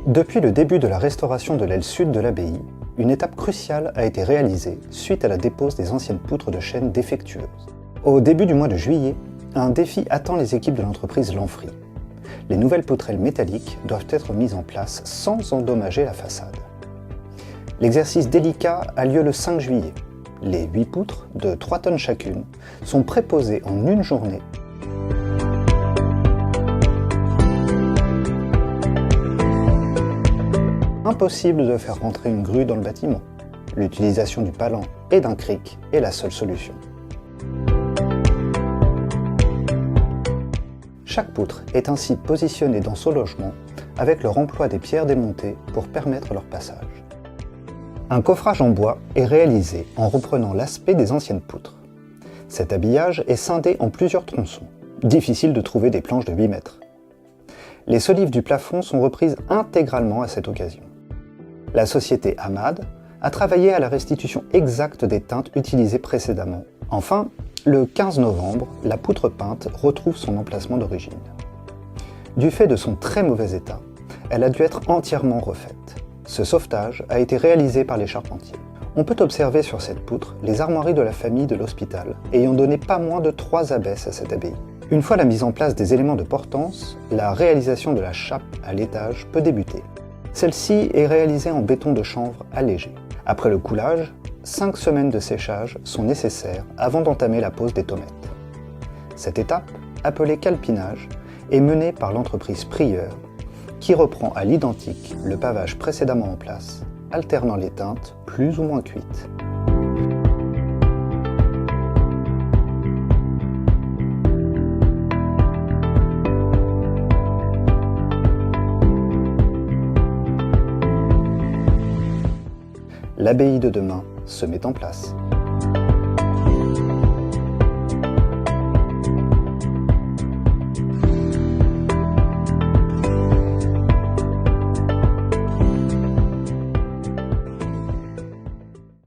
Depuis le début de la restauration de l'aile sud de l'abbaye, une étape cruciale a été réalisée suite à la dépose des anciennes poutres de chêne défectueuses. Au début du mois de juillet, un défi attend les équipes de l'entreprise Lanfry. Les nouvelles poutrelles métalliques doivent être mises en place sans endommager la façade. L'exercice délicat a lieu le 5 juillet. Les 8 poutres, de 3 tonnes chacune, sont préposées en une journée. Impossible de faire rentrer une grue dans le bâtiment. L'utilisation du palan et d'un cric est la seule solution. Chaque poutre est ainsi positionnée dans son logement avec le remploi des pierres démontées pour permettre leur passage. Un coffrage en bois est réalisé en reprenant l'aspect des anciennes poutres. Cet habillage est scindé en plusieurs tronçons. Difficile de trouver des planches de 8 mètres. Les solives du plafond sont reprises intégralement à cette occasion. La société Hamad a travaillé à la restitution exacte des teintes utilisées précédemment. Enfin, le 15 novembre, la poutre peinte retrouve son emplacement d'origine. Du fait de son très mauvais état, elle a dû être entièrement refaite. Ce sauvetage a été réalisé par les charpentiers. On peut observer sur cette poutre les armoiries de la famille de l'Hospital, ayant donné pas moins de 3 abbesses à cette abbaye. Une fois la mise en place des éléments de portance, la réalisation de la chape à l'étage peut débuter. Celle-ci est réalisée en béton de chanvre allégé. Après le coulage, 5 semaines de séchage sont nécessaires avant d'entamer la pose des tommettes. Cette étape, appelée calpinage, est menée par l'entreprise Prieur, qui reprend à l'identique le pavage précédemment en place, alternant les teintes plus ou moins cuites. L'abbaye de demain se met en place.